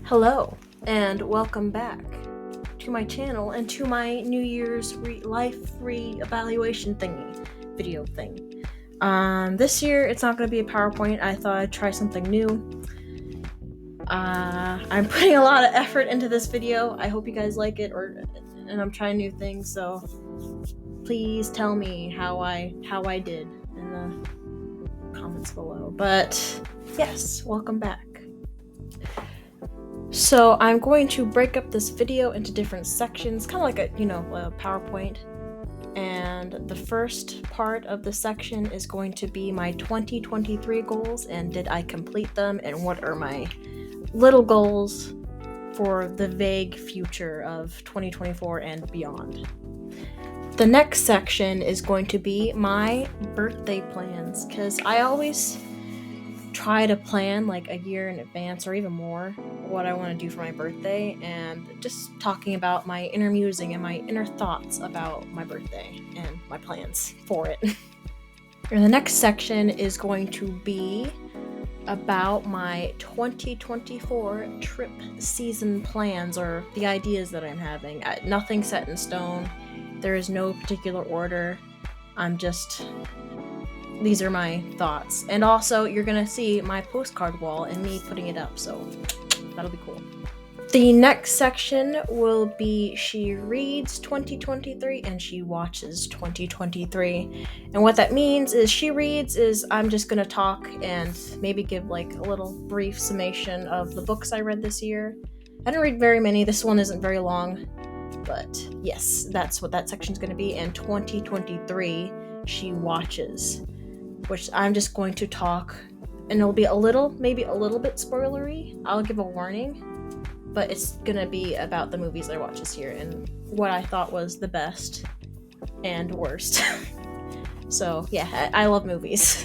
Hello, and welcome back to my channel and to my New Year's life reevaluation video thing. This year it's not going to be a PowerPoint. I thought I'd try something new. I'm putting a lot of effort into this video. I hope you guys like it, and I'm trying new things. So please tell me how I did in the comments below. But yes, welcome back. So I'm going to break up this video into different sections, kind of like a PowerPoint. And the first part of the section is going to be my 2023 goals and did I complete them, and what are my little goals for the vague future of 2024 and beyond. The next section is going to be my birthday plans, because I always try to plan like a year in advance or even more what I want to do for my birthday, and just talking about my inner musing and my inner thoughts about my birthday and my plans for it. And the next section is going to be about my 2024 trip season plans, or the ideas that I'm having. Nothing set in stone. There is no particular order. These are my thoughts. And also, you're gonna see my postcard wall and me putting it up, so that'll be cool. The next section will be she reads 2023 and she watches 2023. And what that means is she reads is I'm just gonna talk and maybe give like a little brief summation of the books I read this year. I didn't read very many. This one isn't very long, but yes, that's what that section's gonna be. And 2023 she watches, which I'm just going to talk, and it'll be maybe a little bit spoilery. I'll give a warning, but it's gonna be about the movies I watched this year and what I thought was the best and worst. So yeah, I love movies.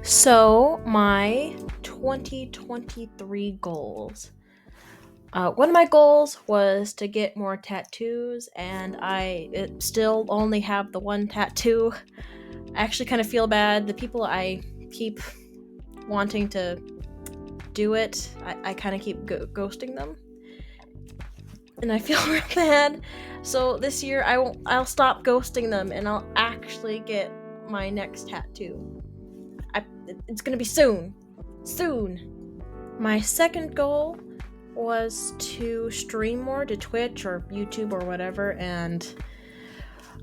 So my 2023 goals. One of my goals was to get more tattoos, and I still only have the one tattoo. I actually kind of feel bad. The people I keep wanting to do it, I kind of keep ghosting them, and I feel real bad. So this year I'll stop ghosting them, and I'll actually get my next tattoo. It's gonna be soon. My second goal was to stream more to Twitch or YouTube or whatever, and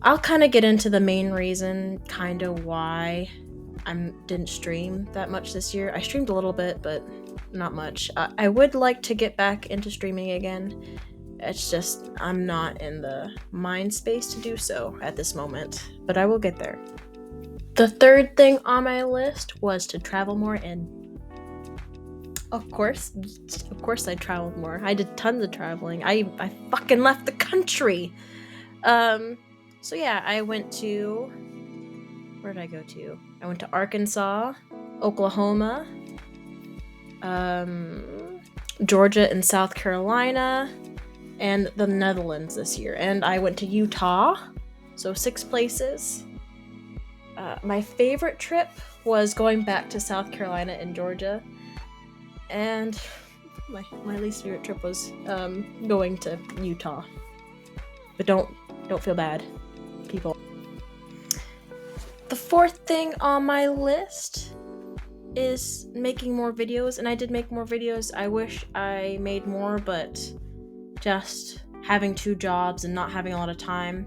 I'll kind of get into the main reason kind of why I didn't stream that much this year. I streamed a little bit, but not much. I would like to get back into streaming again. It's just I'm not in the mind space to do so at this moment, but I will get there. The third thing on my list was to travel more, and of course I traveled more. I did tons of traveling. I fucking left the country. So yeah, I went to, where did I go to? I went to Arkansas, Oklahoma, Georgia and South Carolina, and the Netherlands this year. And I went to Utah, so 6 places. My favorite trip was going back to South Carolina and Georgia. And my least favorite trip was going to Utah. But don't feel bad, people. The fourth thing on my list is making more videos, and I did make more videos. I wish I made more, but just having 2 jobs and not having a lot of time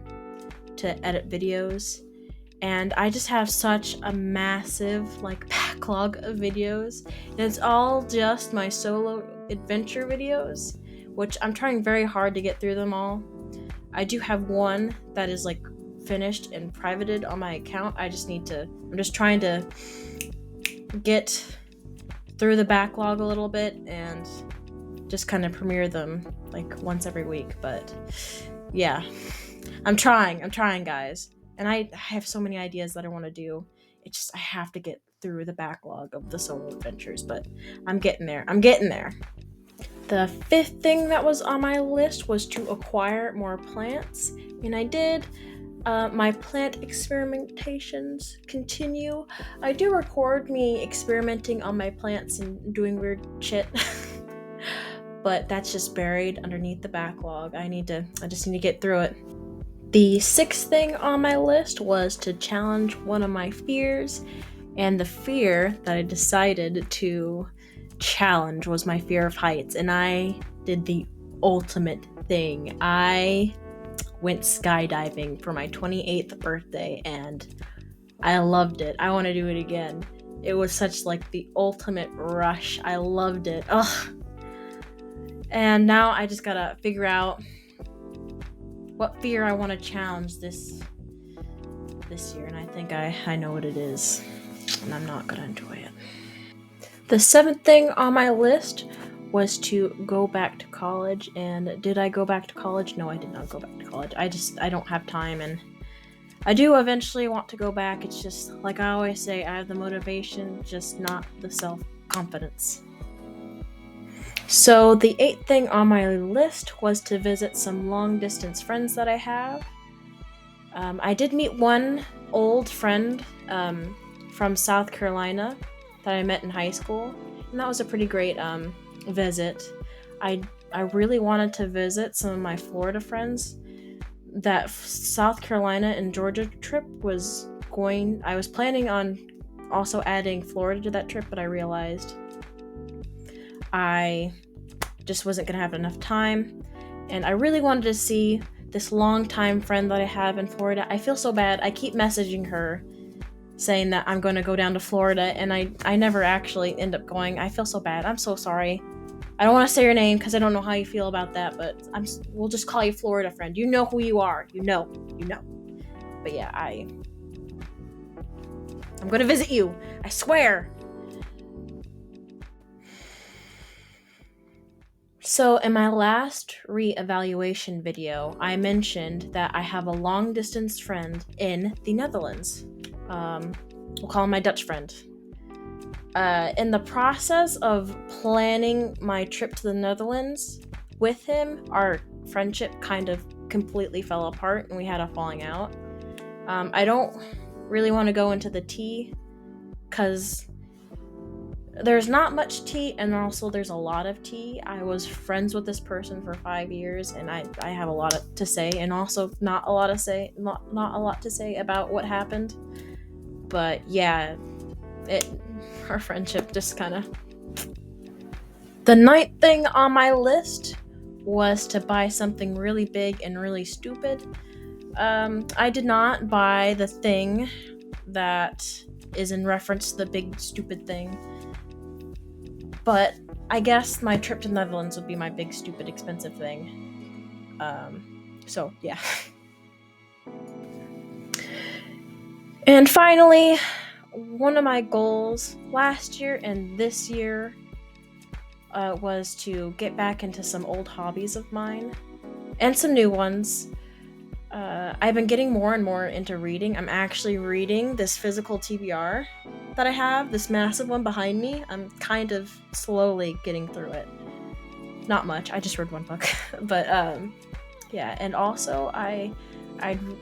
to edit videos. And I just have such a massive backlog of videos, and it's all just my solo adventure videos, which I'm trying very hard to get through them all. I do have one that is finished and privated on my account. I'm just trying to get through the backlog a little bit and just kind of premiere them once every week. But yeah, I'm trying guys. And I have so many ideas that I want to do. It's just I have to get through the backlog of the solo adventures, but I'm getting there. The fifth thing that was on my list was to acquire more plants, and I did. My plant experimentations continue. I do record me experimenting on my plants and doing weird shit. but that's just buried underneath the backlog. I just need to get through it. The sixth thing on my list was to challenge one of my fears, and the fear that I decided to challenge was my fear of heights, and I did the ultimate thing. I went skydiving for my 28th birthday, and I loved it. I want to do it again. It was such like the ultimate rush. I loved it. Ugh. And now I just gotta figure out what fear I want to challenge this year, and I think I know what it is, and I'm not gonna enjoy it. The seventh thing on my list was to go back to college, and did I go back to college? No, I did not go back to college. I don't have time, and I do eventually want to go back. It's just, like I always say, I have the motivation, just not the self-confidence. So the eighth thing on my list was to visit some long-distance friends that I have. I did meet one old friend from South Carolina that I met in high school, and that was a pretty great visit. I really wanted to visit some of my Florida friends. That South Carolina and Georgia trip I was planning on also adding Florida to that trip, but I realized I just wasn't going to have enough time, and I really wanted to see this longtime friend that I have in Florida. I feel so bad. I keep messaging her saying that I'm going to go down to Florida, and I never actually end up going. I feel so bad. I'm so sorry. I don't want to say your name because I don't know how you feel about that, but we'll just call you Florida friend. You know who you are. You know. But yeah, I'm going to visit you. I swear. So in my last reevaluation video, I mentioned that I have a long distance friend in the Netherlands. We'll call him my Dutch friend. In the process of planning my trip to the Netherlands with him, our friendship kind of completely fell apart and we had a falling out. I don't really want to go into the tea because there's not much tea, and also there's a lot of tea. I was friends with this person for 5 years, and I have a lot to say, and also not a lot to say about what happened. But yeah, our friendship just kind of. The ninth thing on my list was to buy something really big and really stupid. I did not buy the thing that is in reference to the big stupid thing. But I guess my trip to the Netherlands would be my big, stupid, expensive thing. So, yeah. And finally, one of my goals last year and this year was to get back into some old hobbies of mine and some new ones. I've been getting more and more into reading. I'm actually reading this physical TBR that I have, this massive one behind me. I'm kind of slowly getting through it. Not much. I just read one book. But yeah, and also I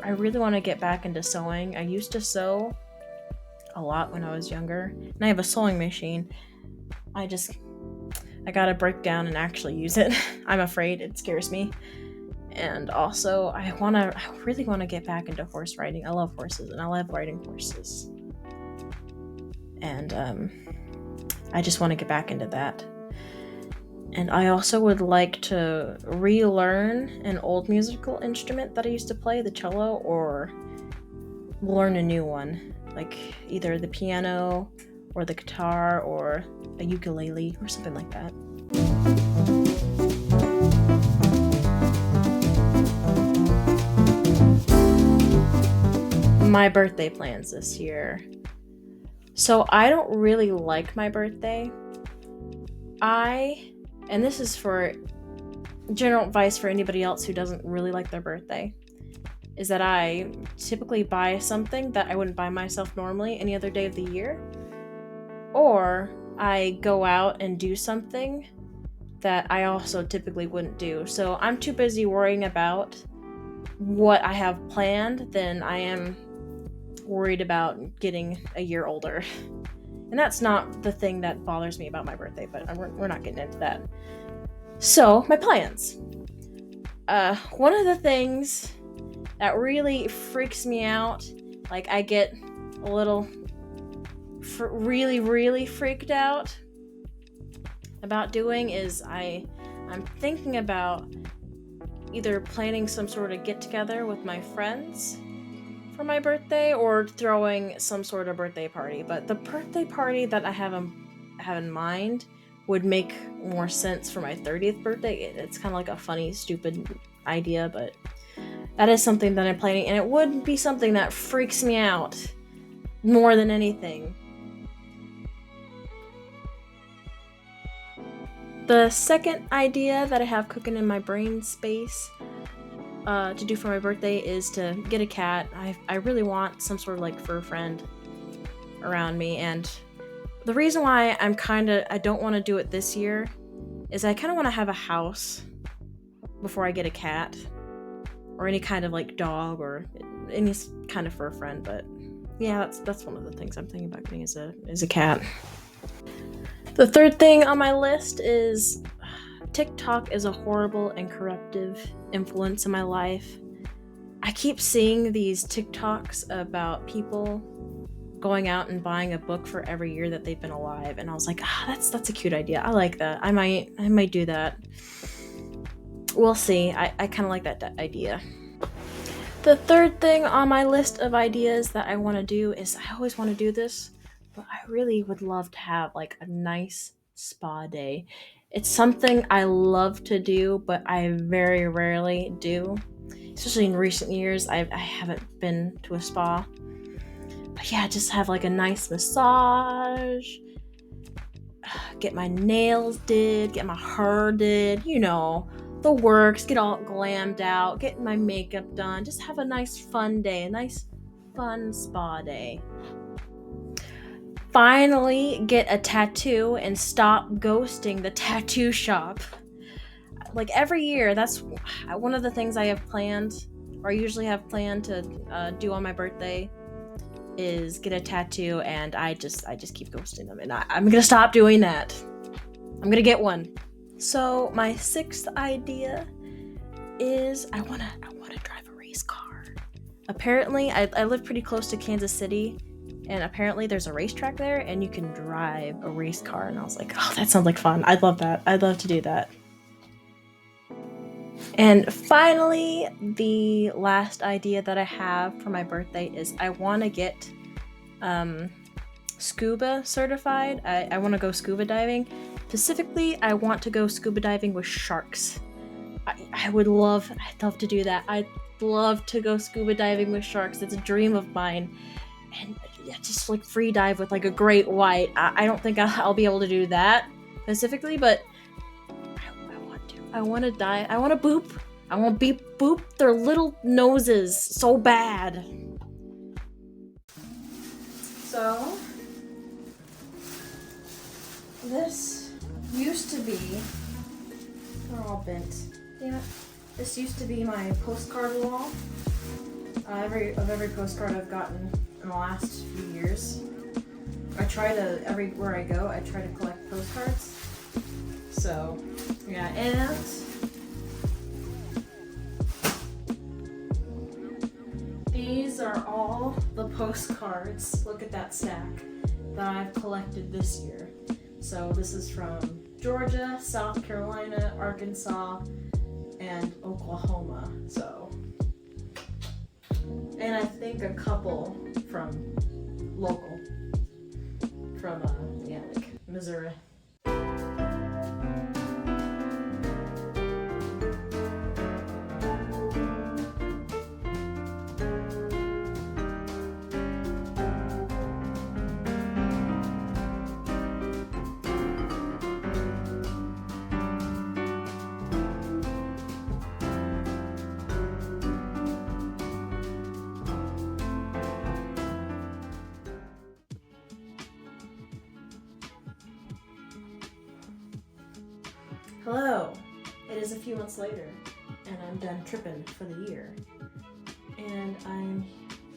really want to get back into sewing. I used to sew a lot when I was younger, and I have a sewing machine. I gotta break down and actually use it. I'm afraid. It scares me. And also, I really want to get back into horse riding. I love horses, and I love riding horses. And I just want to get back into that. And I also would like to relearn an old musical instrument that I used to play, the cello, or learn a new one, like either the piano or the guitar or a ukulele or something like that. My birthday plans this year. So I don't really like my birthday. And this is for general advice for anybody else who doesn't really like their birthday, is that I typically buy something that I wouldn't buy myself normally any other day of the year, or I go out and do something that I also typically wouldn't do. So I'm too busy worrying about what I have planned than I am worried about getting a year older. And that's not the thing that bothers me about my birthday, but we're not getting into that. So, my plans. One of the things that really freaks me out, like I get a little really freaked out about doing, is I'm thinking about either planning some sort of get together with my friends for my birthday or throwing some sort of birthday party. But the birthday party that I have in mind would make more sense for my 30th birthday. It's kind of like a funny, stupid idea, but that is something that I'm planning, and it would be something that freaks me out more than anything. The second idea that I have cooking in my brain space to do for my birthday is to get a cat. I really want some sort of like fur friend around me, and the reason why I don't want to do it this year is I kind of want to have a house before I get a cat or any kind of like dog or any kind of fur friend. But yeah, that's one of the things I'm thinking about getting is a cat. The third thing on my list is TikTok is a horrible and corruptive influence in my life. I keep seeing these TikToks about people going out and buying a book for every year that they've been alive, and I was like, that's a cute idea. I like that. I might do that. We'll see. I kind of like that idea. The third thing on my list of ideas that I want to do is I always want to do this, but I really would love to have like a nice spa day. It's something I love to do, but I very rarely do. Especially in recent years, I haven't been to a spa. But yeah, just have like a nice massage, get my nails did, get my hair did, the works, get all glammed out, get my makeup done, just have a nice fun day, a nice fun spa day. Finally, get a tattoo and stop ghosting the tattoo shop. Like every year, that's one of the things I have planned, or I usually have planned to do on my birthday, is get a tattoo, and I just keep ghosting them, and I'm gonna stop doing that. I'm gonna get one. So my sixth idea is I wanna drive a race car. Apparently, I live pretty close to Kansas City, and apparently there's a racetrack there, and you can drive a race car. And I was like, oh, that sounds like fun. I'd love that. I'd love to do that. And finally, the last idea that I have for my birthday is I want to get scuba certified. I want to go scuba diving. Specifically, I want to go scuba diving with sharks. I'd love to do that. I'd love to go scuba diving with sharks. It's a dream of mine. And yeah, just like free dive with like a great white. I don't think I'll be able to do that specifically, but I want to. I want to dive. I want to boop. I want to boop their little noses so bad. So, this used to be, they're all bent. Damn it. This used to be my postcard wall. Every postcard I've gotten in the last few years. I try to, everywhere I go, I try to collect postcards. So, yeah, and these are all the postcards, look at that stack, that I've collected this year. So this is from Georgia, South Carolina, Arkansas, and Oklahoma. So, and I think a couple from local, from like Missouri. Hello, it is a few months later, and I'm done tripping for the year. And I'm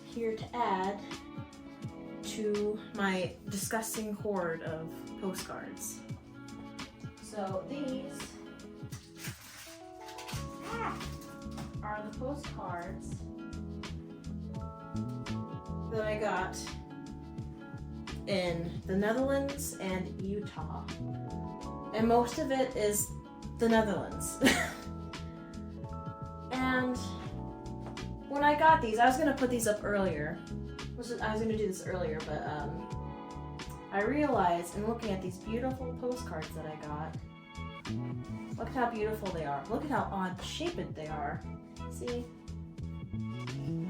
here to add to my disgusting hoard of postcards. So these are the postcards that I got in the Netherlands and Utah. And most of it is the Netherlands. And when I got these, I was going to put these up earlier. I was going to do this earlier, but I realized in looking at these beautiful postcards that I got, look how beautiful they are. Look at how odd-shaped they are. See?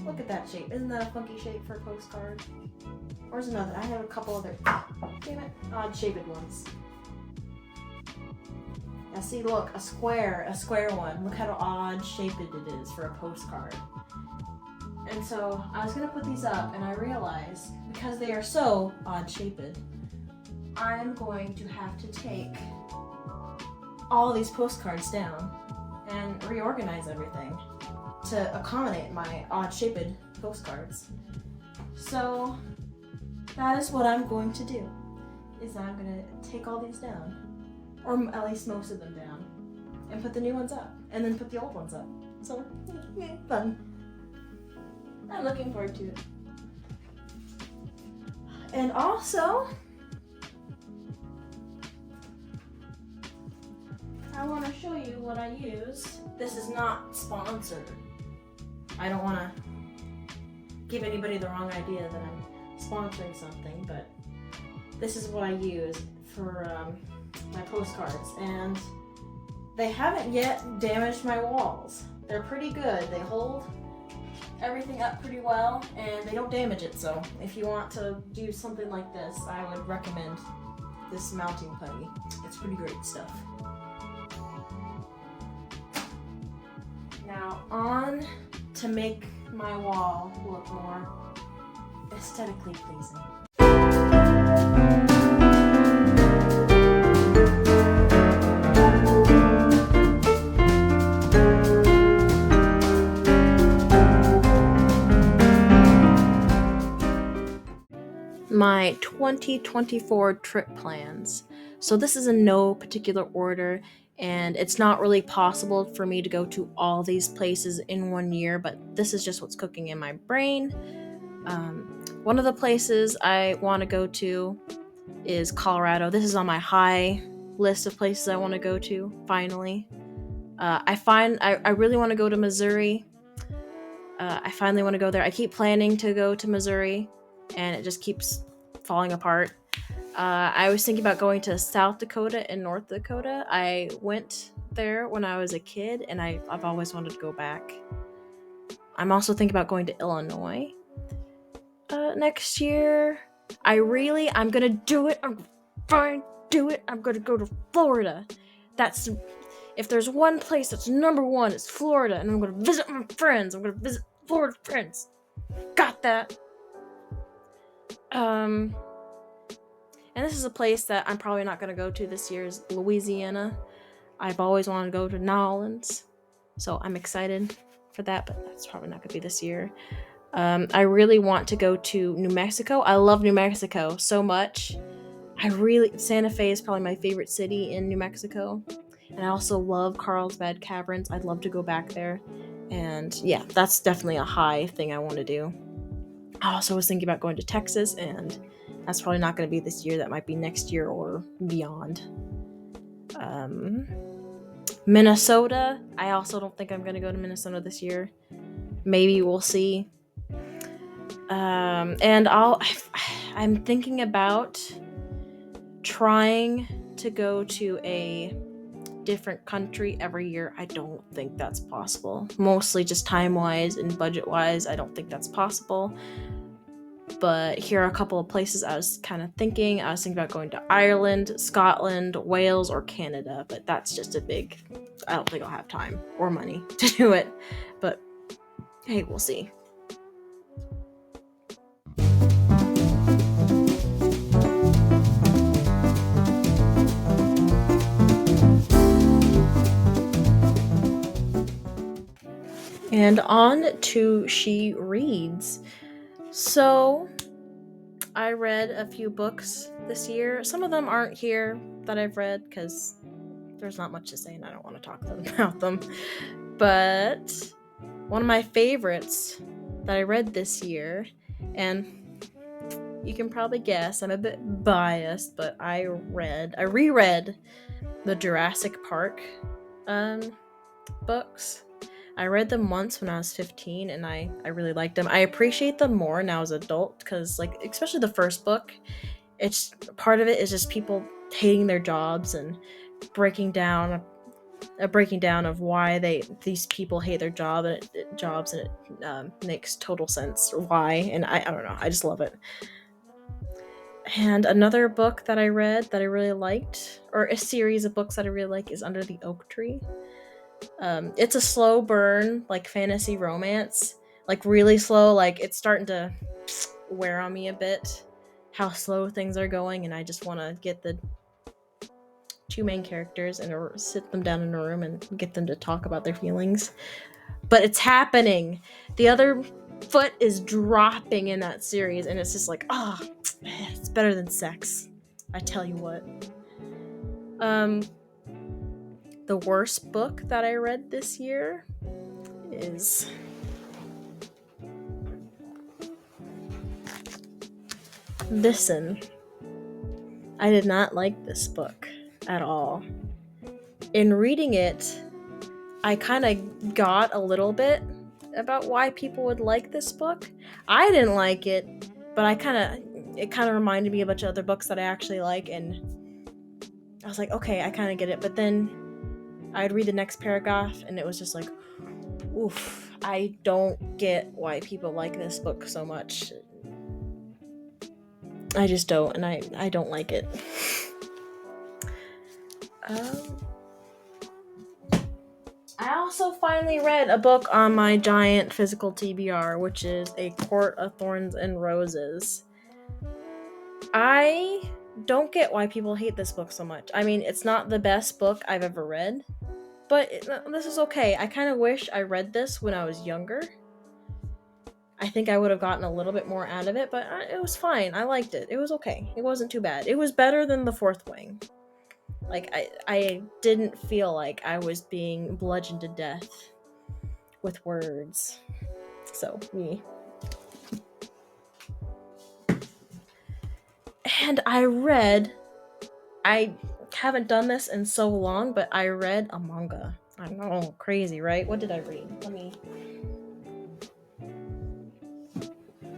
Look at that shape. Isn't that a funky shape for a postcard? Where's another? I have a couple other, damn it, odd-shaped ones. Now see, look, a square one. Look how odd-shaped it is for a postcard. And so I was gonna put these up, and I realized because they are so odd-shaped, I'm going to have to take all these postcards down and reorganize everything to accommodate my odd-shaped postcards. So that is what I'm going to do, is I'm gonna take all these down, or at least most of them down, and put the new ones up, and then put the old ones up. So, fun. I'm looking forward to it. And also, I want to show you what I use. This is not sponsored. I don't want to give anybody the wrong idea that I'm sponsoring something, but this is what I use for my postcards, and they haven't yet damaged my walls. They're pretty good. They hold everything up pretty well, and they don't damage it. So if you want to do something like this, I would recommend this mounting putty. It's pretty great stuff. Now on to make my wall look more aesthetically pleasing. My 2024 trip plans. So this is in no particular order, and it's not really possible for me to go to all these places in one year, but this is just what's cooking in my brain. One of the places I want to go to is Colorado. This is on my high list of places I want to go to, finally. I really want to go to Missouri. I finally want to go there. I keep planning to go to Missouri, and it just keeps falling apart. I was thinking about going to South Dakota and North Dakota. I went there when I was a kid, and I've always wanted to go back. I'm also thinking about going to Illinois next year. I'm gonna do it. I'm gonna do it. I'm gonna go to Florida. If there's one place that's number one, it's Florida, and I'm gonna visit my friends. I'm gonna visit Florida friends. Got that. And this is a place that I'm probably not gonna go to this year, is Louisiana. I've always wanted to go to New Orleans, so I'm excited for that, but that's probably not gonna be this year. I really want to go to New Mexico. I love New Mexico so much. Santa Fe is probably my favorite city in New Mexico. And I also love Carlsbad Caverns. I'd love to go back there. And yeah, that's definitely a high thing I want to do. I also was thinking about going to Texas, and that's probably not going to be this year. That might be next year or beyond. Minnesota. I also don't think I'm going to go to Minnesota this year. Maybe we'll see. And I'm thinking about trying to go to a different country every year. I don't think that's possible. Mostly just time-wise and budget-wise, I don't think that's possible. But here are a couple of places I was kind of thinking. I was thinking about going to Ireland, Scotland, Wales, or Canada, but that's just I don't think I'll have time or money to do it. But hey, we'll see. And on to She Reads. So, I read a few books this year. Some of them aren't here that I've read because there's not much to say and I don't want to talk about them. But one of my favorites that I read this year, and you can probably guess I'm a bit biased, but I reread the Jurassic Park books. I read them once when I was 15, and I really liked them. I appreciate them more now as an adult because, like, especially the first book, it's part of it is just people hating their jobs and breaking down a breaking down of why these people hate their jobs, and it makes total sense why. And I don't know, I just love it. And another book that I read that I really liked, or a series of books that I really like, is Under the Oak Tree. It's a slow burn, like fantasy romance, like really slow. Like it's starting to wear on me a bit how slow things are going, and I just want to get the two main characters and sit them down in a room and get them to talk about their feelings. But it's happening. The other foot is dropping in that series, and it's just like, it's better than sex. I tell you what. The worst book that I read this year is Listen. I did not like this book at all. In reading it, I kind of got a little bit about why people would like this book. I didn't like it, but it kind of reminded me of a bunch of other books that I actually like, and I was like, okay, I kind of get it. But then I'd read the next paragraph, and it was just like, oof, I don't get why people like this book so much. I just don't, and I don't like it. I also finally read a book on my giant physical TBR, which is A Court of Thorns and Roses. I don't get why people hate this book so much. I mean, it's not the best book I've ever read, but this is okay. I kind of wish I read this when I was younger. I think I would have gotten a little bit more out of it, but it was fine. I liked it. It was okay. It wasn't too bad. It was better than The Fourth Wing. Like, I didn't feel like I was being bludgeoned to death with words. So, me. And I haven't done this in so long, but I read a manga. I know, crazy, right? What did I read?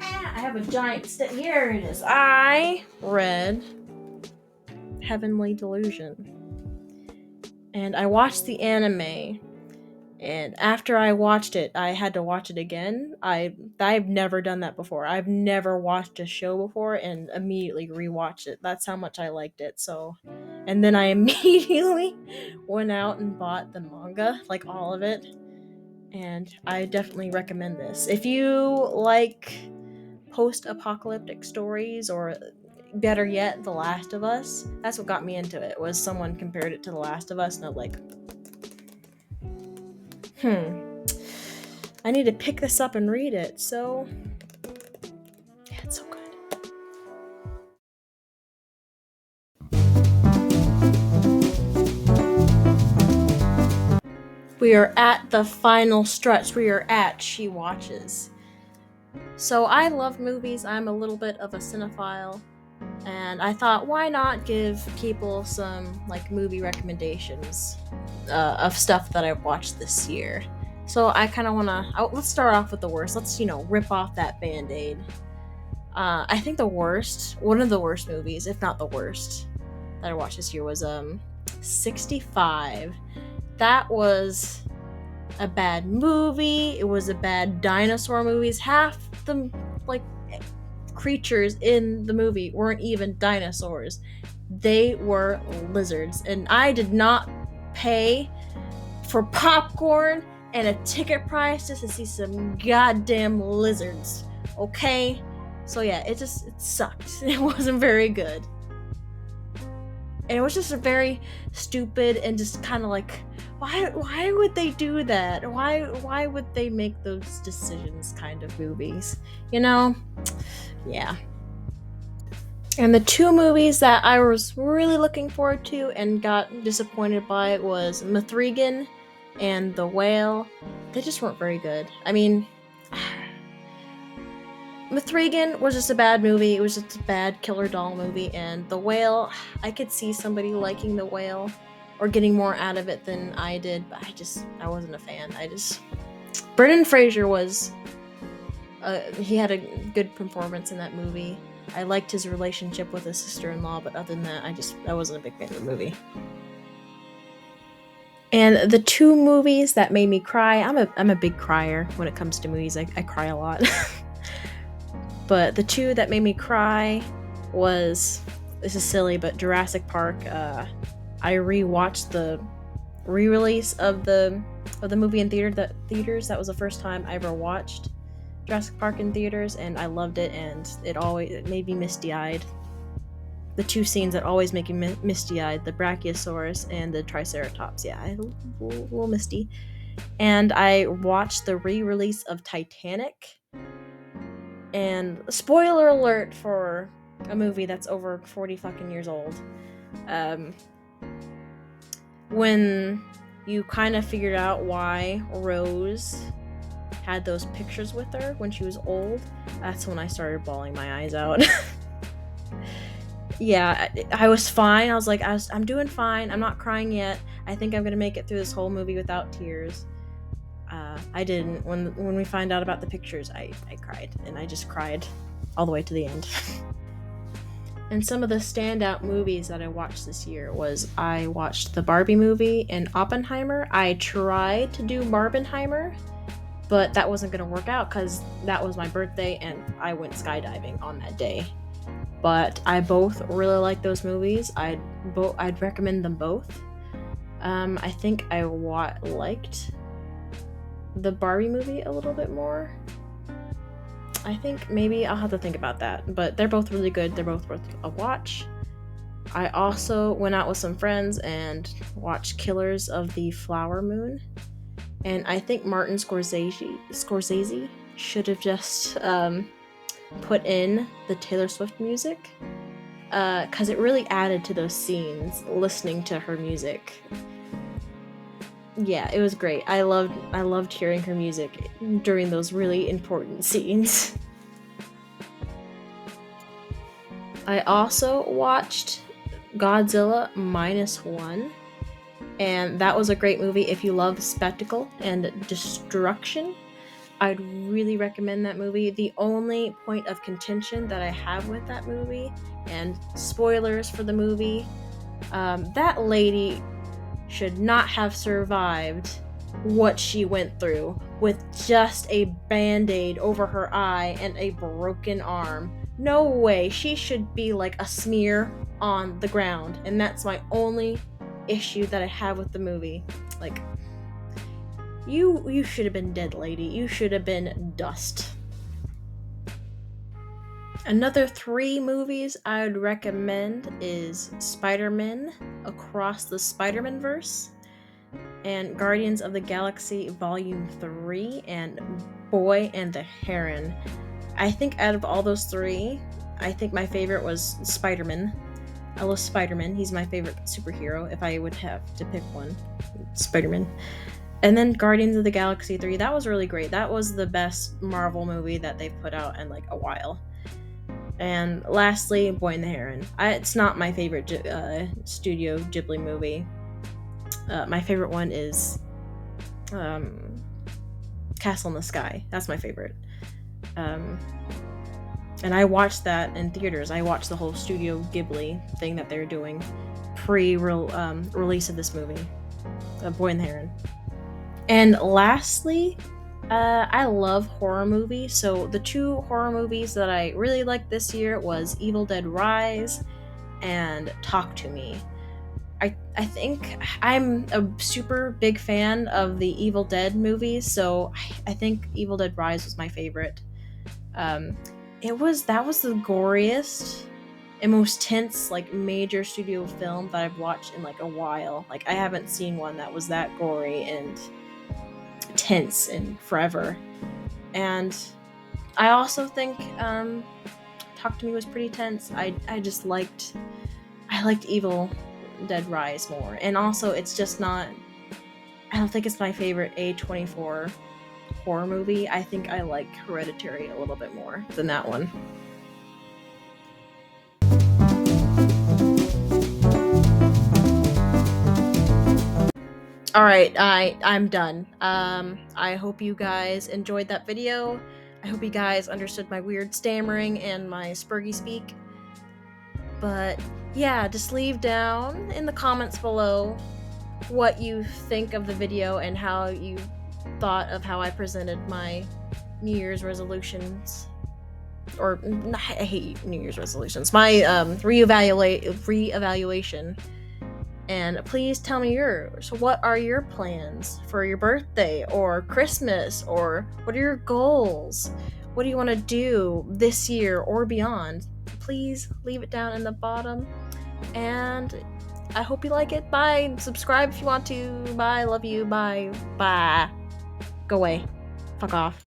I have a giant here it is. I read Heavenly Delusion. And I watched the anime. And after I watched it, I had to watch it again. I've never done that before. I've never watched a show before and immediately rewatched it. That's how much I liked it. So, and then I immediately went out and bought the manga, like all of it. And I definitely recommend this. If you like post-apocalyptic stories, or better yet, The Last of Us, that's what got me into it. Was someone compared it to The Last of Us, and I'm like, I need to pick this up and read it. So, yeah, it's so good. We are at the final stretch. We are at She Watches. So I love movies. I'm a little bit of a cinephile, and I thought, why not give people some like movie recommendations of stuff that I've watched this year. So I kind of want to, let's start off with the worst. Let's, rip off that Band-Aid. I think one of the worst movies, if not the worst, that I watched this year was 65. That was a bad movie. It was a bad dinosaur movie. Half the creatures in the movie weren't even dinosaurs. They were lizards, and I did not pay for popcorn and a ticket price just to see some goddamn lizards. Okay? So yeah, it sucked. It wasn't very good. And it was just a very stupid and just kind of like, why would they do that? Why would they make those decisions kind of movies? Yeah. And the two movies that I was really looking forward to and got disappointed by was Mithrigan and The Whale, they just weren't very good. I mean, Mithrigan was just a bad movie. It was just a bad killer doll movie. And The Whale, I could see somebody liking The Whale or getting more out of it than I did, but I wasn't a fan. Brendan Fraser was, he had a good performance in that movie. I liked his relationship with his sister-in-law, but other than that, I wasn't a big fan of the movie. And the two movies that made me cry, I'm a big crier when it comes to movies. I cry a lot. But the two that made me cry was, this is silly, but Jurassic Park. I rewatched the re-release of the movie in theaters. That was the first time I ever watched Jurassic Park in theaters, and I loved it, and it made me misty-eyed. The two scenes that always make me misty-eyed, the Brachiosaurus and the Triceratops. Yeah, a little misty. And I watched the re-release of Titanic. And spoiler alert for a movie that's over 40 fucking years old. When you kind of figured out why Rose had those pictures with her when she was old, that's when I started bawling my eyes out. Yeah, I was fine. I was like, I'm doing fine. I'm not crying yet. I think I'm gonna make it through this whole movie without tears. I didn't. When we find out about the pictures, I cried, and I just cried all the way to the end. And some of the standout movies that I watched this year was, I watched the Barbie movie and Oppenheimer. I tried to do Barbenheimer, but that wasn't going to work out because that was my birthday and I went skydiving on that day. But I both really like those movies. I'd recommend them both. I think I liked the Barbie movie a little bit more. I think maybe I'll have to think about that, but they're both really good. They're both worth a watch. I also went out with some friends and watched Killers of the Flower Moon, and I think Martin Scorsese should have just put in the Taylor Swift music, because it really added to those scenes, listening to her music. Yeah, it was great. I loved hearing her music during those really important scenes. I also watched Godzilla -1, and that was a great movie if you love spectacle and destruction. I'd really recommend that movie. The only point of contention that I have with that movie, and spoilers for the movie, that lady should not have survived what she went through with just a band-aid over her eye and a broken arm. No way. She should be like a smear on the ground, and that's my only issue that I have with the movie. Like, you should have been dead, lady. You should have been dust. Another 3 movies I would recommend is Spider-Man Across the Spider-Man-Verse, and Guardians of the Galaxy Volume 3, and Boy and the Heron. I think out of all those 3, I think my favorite was Spider-Man. I love Spider-Man. He's my favorite superhero. If I would have to pick one, Spider-Man. And then Guardians of the Galaxy 3, that was really great. That was the best Marvel movie that they've put out in like a while. And lastly, Boy and the Heron. It's not my favorite Studio Ghibli movie. My favorite one is Castle in the Sky. That's my favorite. And I watched that in theaters. I watched the whole Studio Ghibli thing that they're doing release of this movie, Boy and the Heron. And lastly, I love horror movies, so the 2 horror movies that I really liked this year was Evil Dead Rise and Talk to Me. I think I'm a super big fan of the Evil Dead movies, so I think Evil Dead Rise was my favorite. That was the goriest and most tense, like, major studio film that I've watched in like a while. Like, I haven't seen one that was that gory and tense in forever. And I also think Talk to Me was pretty tense. I liked Evil Dead Rise more, and also it's just not I don't think it's my favorite A24 horror movie. I think I like Hereditary a little bit more than that one. All right, I'm done. I hope you guys enjoyed that video. I hope you guys understood my weird stammering and my spurgy speak. But yeah, just leave down in the comments below what you think of the video and how you thought of how I presented my New Year's resolutions. Or I hate New Year's resolutions. My reevaluation. And please tell me yours. What are your plans for your birthday or Christmas? Or what are your goals? What do you want to do this year or beyond? Please leave it down in the bottom. And I hope you like it. Bye. Subscribe if you want to. Bye. Love you. Bye. Bye. Go away. Fuck off.